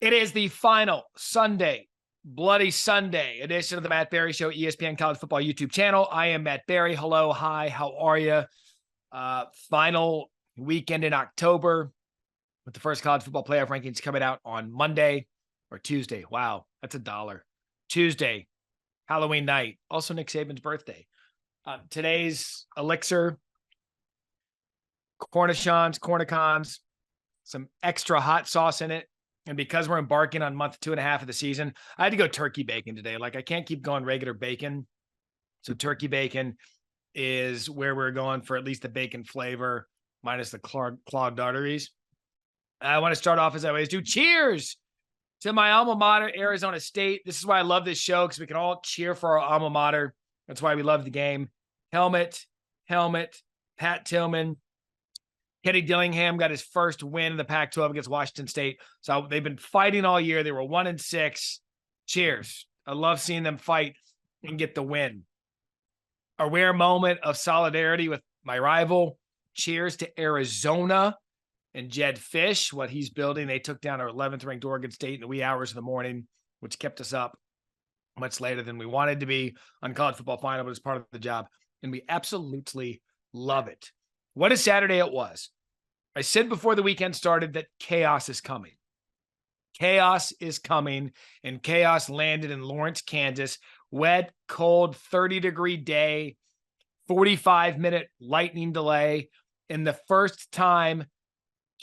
It is the final Sunday, Bloody Sunday edition of the Matt Barrie Show, ESPN College Football YouTube channel. I am Matt Barrie. Hello, hi, how are you? Final weekend in October with the first college football playoff rankings coming out on Monday or Tuesday. Wow, that's $1. Tuesday, Halloween night. Also Nick Saban's birthday. Today's elixir, cornichons, cornicons, some extra hot sauce in it. And because we're embarking on month 2.5 of the season, I had to go turkey bacon today. Like, I can't keep going regular bacon. So turkey bacon is where we're going for at least the bacon flavor, minus the clogged arteries. I want to start off, as I always do. Cheers to my alma mater, Arizona State. This is why I love this show, because we can all cheer for our alma mater. That's why we love the game. Helmet, Pat Tillman. Kenny Dillingham got his first win in the Pac-12 against Washington State. So they've been fighting all year. They were 1-6. Cheers. I love seeing them fight and get the win. A rare moment of solidarity with my rival. Cheers to Arizona and Jed Fish, what he's building. They took down our 11th ranked Oregon State in the wee hours of the morning, which kept us up much later than we wanted to be on college football final, but it's part of the job. And we absolutely love it. What a Saturday it was. I said before the weekend started that chaos is coming. Chaos is coming, and chaos landed in Lawrence, Kansas. Wet, cold, 30-degree day, 45-minute lightning delay, and the first time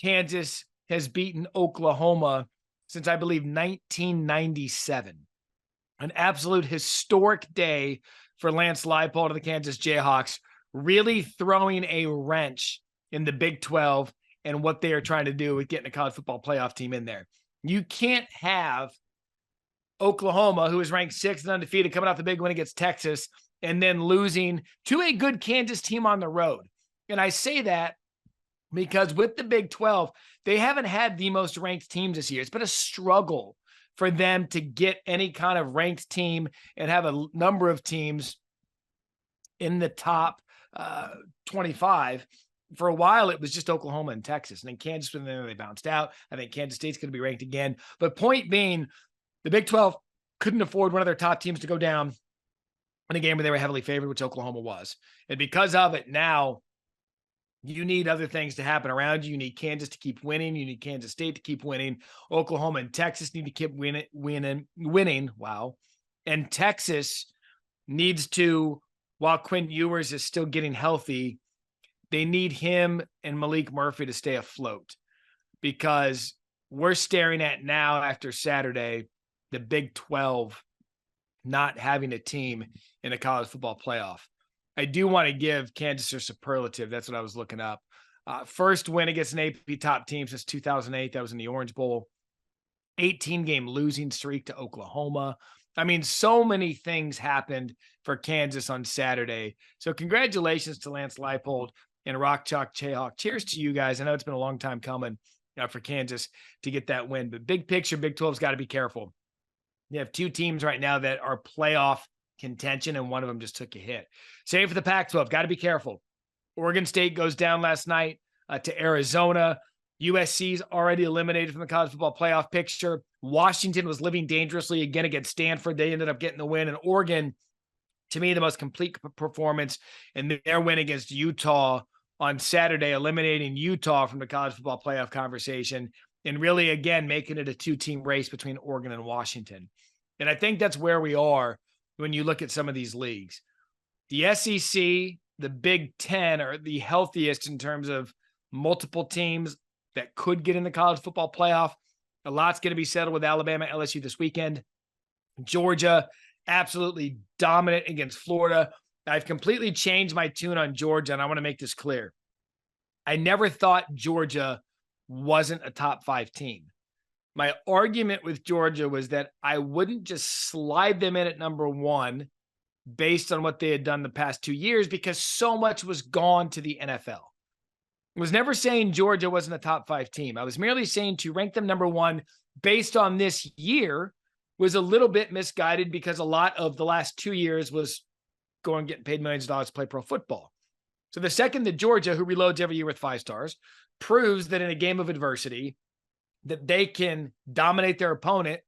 Kansas has beaten Oklahoma since, I believe, 1997. An absolute historic day for Lance Leipold and the Kansas Jayhawks, really throwing a wrench in the Big 12 and what they are trying to do with getting a college football playoff team in there. You can't have Oklahoma, who is ranked 6th and undefeated, coming off the big win against Texas, and then losing to a good Kansas team on the road. And I say that because with the Big 12, they haven't had the most ranked teams this year. It's been a struggle for them to get any kind of ranked team and have a number of teams in the top 25. For a while, it was just Oklahoma and Texas. And then Kansas, and then they bounced out. I think Kansas State's going to be ranked again. But point being, the Big 12 couldn't afford one of their top teams to go down in a game where they were heavily favored, which Oklahoma was. And because of it, now you need other things to happen around you. You need Kansas to keep winning. You need Kansas State to keep winning. Oklahoma and Texas need to keep winning. Wow. And Texas needs to, while Quinn Ewers is still getting healthy, they need him and Malik Murphy to stay afloat, because we're staring at now, after Saturday, the Big 12 not having a team in a college football playoff. I do want to give Kansas a superlative. That's what I was looking up. First win against an AP top team since 2008. That was in the Orange Bowl. 18-game losing streak to Oklahoma. I mean, so many things happened for Kansas on Saturday. So congratulations to Lance Leipold and Rock Chalk Jayhawk. Cheers to you guys. I know it's been a long time coming for Kansas to get that win. But big picture, Big 12's got to be careful. You have two teams right now that are playoff contention, and one of them just took a hit. Same for the Pac-12. Got to be careful. Oregon State goes down last night to Arizona. USC's already eliminated from the college football playoff picture. Washington was living dangerously again against Stanford. They ended up getting the win. And Oregon, to me, the most complete performance in their win against Utah on Saturday, eliminating Utah from the college football playoff conversation, and really, again, making it a two-team race between Oregon and Washington. And I think that's where we are when you look at some of these leagues. The SEC, the Big 10 are the healthiest in terms of multiple teams that could get in the college football playoff. A lot's going to be settled with Alabama, LSU this weekend. Georgia, absolutely dominant against Florida. I've completely changed my tune on Georgia, and I want to make this clear. I never thought Georgia wasn't a top 5 team. My argument with Georgia was that I wouldn't just slide them in at number 1 based on what they had done the past 2 years, because so much was gone to the NFL. I was never saying Georgia wasn't a top 5 team. I was merely saying to rank them number 1 based on this year was a little bit misguided, because a lot of the last 2 years was going getting paid millions of dollars to play pro football. So the second that Georgia, who reloads every year with 5 stars, proves that in a game of adversity, that they can dominate their opponent,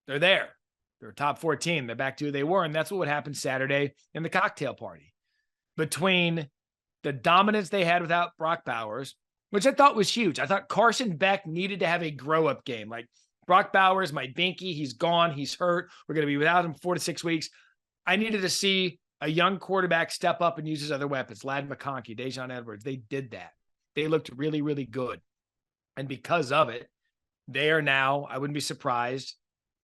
they're there. They're a top 4 team. They're back to who they were. And that's what would happen Saturday in the cocktail party. Between the dominance they had without Brock Bowers, which I thought was huge. I thought Carson Beck needed to have a grow-up game. Like, Brock Bowers, my binky, he's gone, he's hurt. We're going to be without him 4 to 6 weeks. I needed to see a young quarterback step up and use his other weapons. Ladd McConkey, Dejon Edwards, they did that. They looked really, really good. And because of it, they are now, I wouldn't be surprised,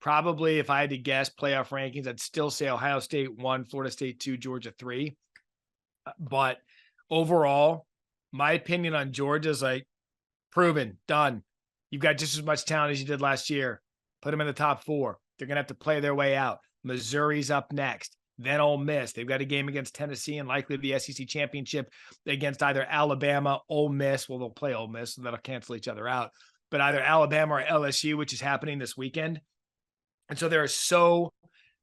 probably if I had to guess playoff rankings, I'd still say Ohio State 1, Florida State 2, Georgia 3. But overall, my opinion on Georgia is like, proven, done. You've got just as much talent as you did last year. Put them in the top 4. They're going to have to play their way out. Missouri's up next. Then Ole Miss. They've got a game against Tennessee and likely the SEC championship against either Alabama, Ole Miss. Well, they'll play Ole Miss, so that'll cancel each other out. But either Alabama or LSU, which is happening this weekend. And so there are so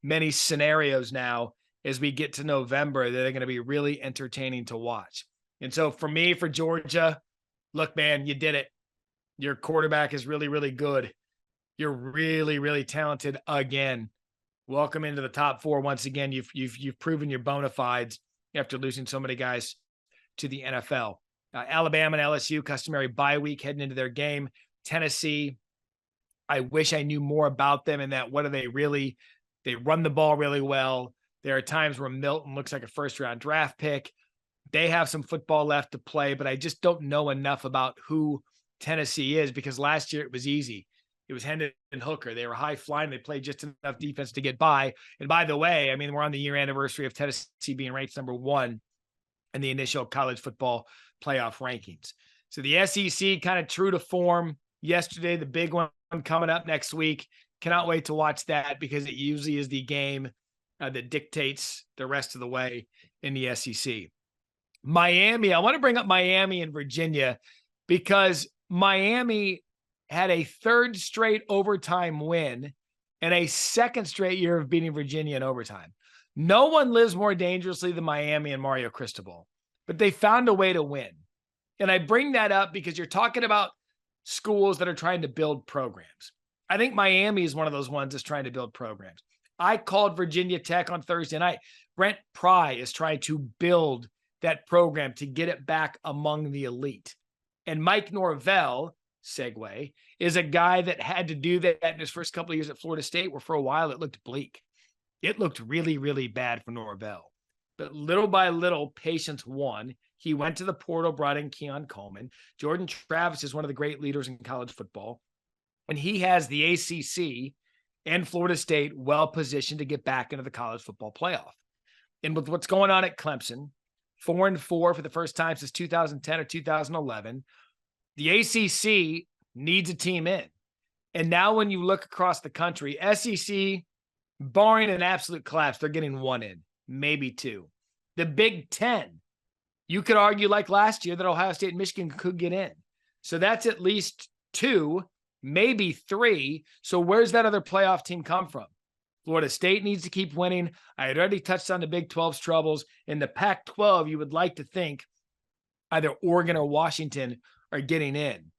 many scenarios now as we get to November that are going to be really entertaining to watch. And so for me, for Georgia, look, man, you did it. Your quarterback is really, really good. You're really, really talented again. Welcome into the top 4 once again. You've proven your bona fides after losing so many guys to the NFL. Alabama and LSU, customary bye week heading into their game. Tennessee, I wish I knew more about them and that what are they really? They run the ball really well. There are times where Milton looks like a first-round draft pick. They have some football left to play, but I just don't know enough about who Tennessee is because last year it was easy. It was Hendon and Hooker. They were high flying. They played just enough defense to get by. And by the way, I mean, we're on the year anniversary of Tennessee being ranked number 1 in the initial college football playoff rankings. So the SEC kind of true to form yesterday, the big one coming up next week. Cannot wait to watch that because it usually is the game that dictates the rest of the way in the SEC. Miami, I want to bring up Miami and Virginia because Miami had a 3rd straight overtime win and a 2nd straight year of beating Virginia in overtime. No one lives more dangerously than Miami and Mario Cristobal, but they found a way to win. And I bring that up because you're talking about schools that are trying to build programs. I think Miami is one of those ones that's trying to build programs. I called Virginia Tech on Thursday night. Brent Pry is trying to build that program to get it back among the elite. And Mike Norvell, segue, is a guy that had to do that in his first couple of years at Florida State, where for a while it looked bleak. It looked really, really bad for Norvell. But little by little, patience won. He went to the portal, brought in Keon Coleman. Jordan Travis is one of the great leaders in college football. And he has the ACC and Florida State well positioned to get back into the college football playoff. And with what's going on at Clemson, 4-4 for the first time since 2010 or 2011, the ACC needs a team in. And now when you look across the country, SEC, barring an absolute collapse, they're getting 1 in, maybe 2. The Big Ten, you could argue like last year that Ohio State and Michigan could get in. So that's at least 2, maybe 3. So where's that other playoff team come from? Florida State needs to keep winning. I had already touched on the Big 12's troubles. In the Pac-12, you would like to think either Oregon or Washington are getting in.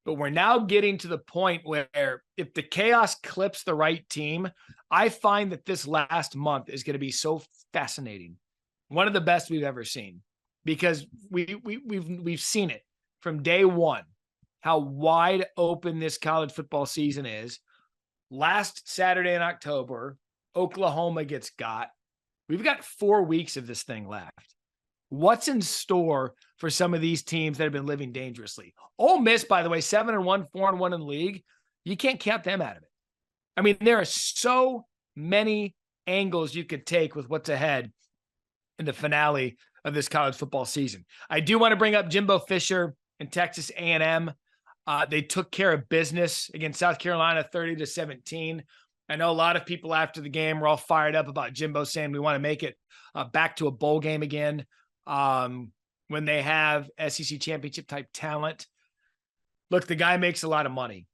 But we're now getting to the point where if the chaos clips the right team, I find that this last month is going to be so fascinating. One of the best we've ever seen because we've seen it from day one, how wide open this college football season is. Last Saturday in October, Oklahoma gets got. We've got 4 weeks of this thing left. What's in store for some of these teams that have been living dangerously? Ole Miss, by the way, 7-1, 4-1 in the league. You can't count them out of it. I mean, there are so many angles you could take with what's ahead in the finale of this college football season. I do want to bring up Jimbo Fisher and Texas A&M. They took care of business against South Carolina 30-17. I know a lot of people after the game were all fired up about Jimbo saying we want to make it back to a bowl game again when they have SEC championship type talent. Look, the guy makes a lot of money.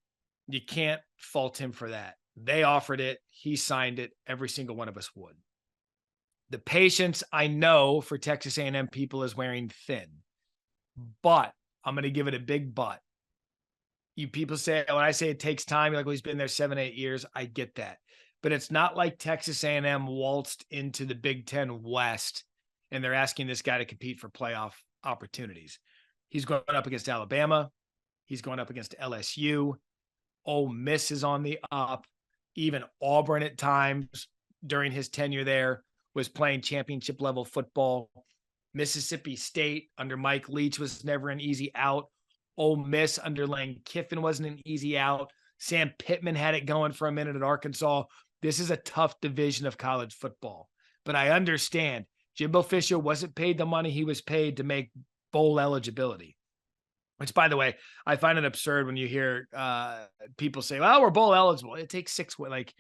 You can't fault him for that. They offered it. He signed it. Every single one of us would. The patience I know for Texas A&M people is wearing thin, but I'm going to give it a big but. You people say, when I say it takes time, you're like, well, he's been there 7, 8 years. I get that. But it's not like Texas A&M waltzed into the Big Ten West and they're asking this guy to compete for playoff opportunities. He's going up against Alabama. He's going up against LSU. Ole Miss is on the up. Even Auburn at times during his tenure there was playing championship level football. Mississippi State under Mike Leach was never an easy out. Ole Miss under Lane Kiffin wasn't an easy out. Sam Pittman had it going for a minute at Arkansas. This is a tough division of college football. But I understand Jimbo Fisher wasn't paid the money he was paid to make bowl eligibility. Which, by the way, I find it absurd when you hear people say, well, we're bowl eligible. It takes 6 wins. Like,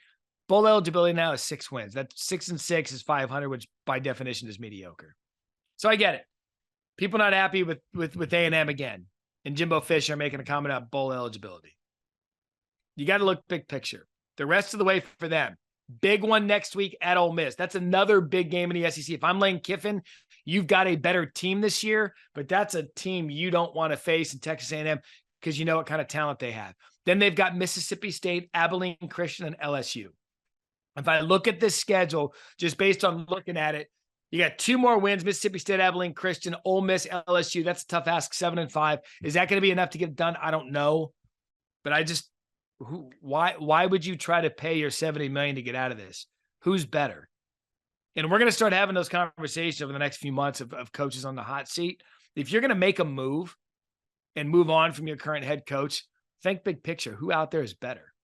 bowl eligibility now is 6 wins. That 6 and 6 is 500, which by definition is mediocre. So I get it. People not happy with A&M again. And Jimbo Fisher making a comment about bowl eligibility. You got to look big picture. The rest of the way for them. Big one next week at Ole Miss. That's another big game in the SEC. If I'm Lane Kiffin, you've got a better team this year, but that's a team you don't want to face in Texas A&M because you know what kind of talent they have. Then they've got Mississippi State, Abilene Christian, and LSU. If I look at this schedule, just based on looking at it, you got 2 more wins, Mississippi State, Abilene Christian, Ole Miss, LSU. That's a tough ask, 7 and 5. Is that going to be enough to get it done? I don't know. But why would you try to pay your $70 million to get out of this? Who's better? And we're going to start having those conversations over the next few months of coaches on the hot seat. If you're going to make a move and move on from your current head coach, think big picture. Who out there is better?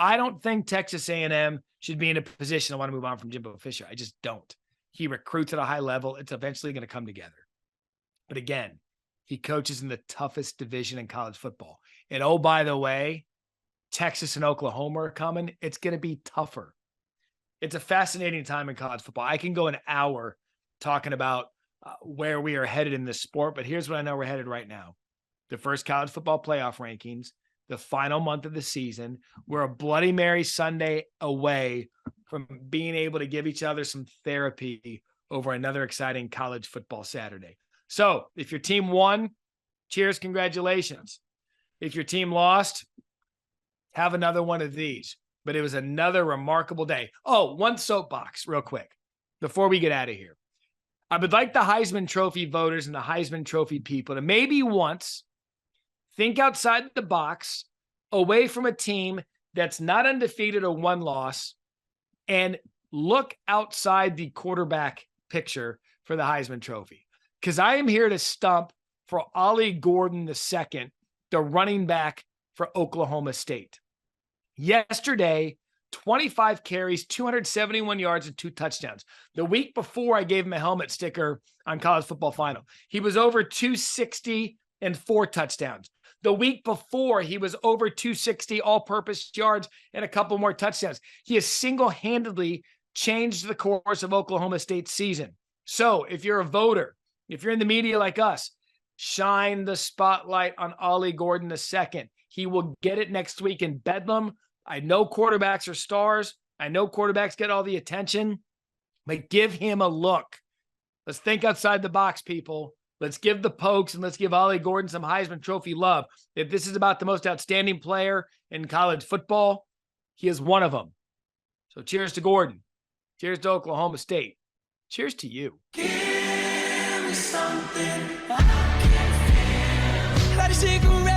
I don't think Texas A&M should be in a position to want to move on from Jimbo Fisher. I just don't. He recruits at a high level. It's eventually going to come together. But again, he coaches in the toughest division in college football. And oh, by the way, Texas and Oklahoma are coming. It's going to be tougher. It's a fascinating time in college football. I can go an hour talking about where we are headed in this sport, but here's what I know we're headed right now. The first college football playoff rankings, the final month of the season. We're a Bloody Mary Sunday away from being able to give each other some therapy over another exciting college football Saturday. So if your team won, cheers, congratulations. If your team lost, have another one of these. But it was another remarkable day. Oh, one soapbox real quick before we get out of here. I would like the Heisman Trophy voters and the Heisman Trophy people to maybe once think outside the box, away from a team that's not undefeated or one loss, and look outside the quarterback picture for the Heisman Trophy. Because I am here to stump for Ollie Gordon II, the running back for Oklahoma State. Yesterday, 25 carries, 271 yards, and 2 touchdowns. The week before, I gave him a helmet sticker on College Football Final. He was over 260 and 4 touchdowns. The week before, he was over 260 all-purpose yards and a couple more touchdowns. He has single-handedly changed the course of Oklahoma State's season. So if you're a voter, if you're in the media like us, shine the spotlight on Ollie Gordon II. He will get it next week in Bedlam. I know quarterbacks are stars. I know quarterbacks get all the attention, but give him a look. Let's think outside the box, people. Let's give the Pokes and let's give Ollie Gordon some Heisman Trophy love. If this is about the most outstanding player in college football, he is one of them. So cheers to Gordon. Cheers to Oklahoma State. Cheers to you. Give me something I can feel. Light a cigarette.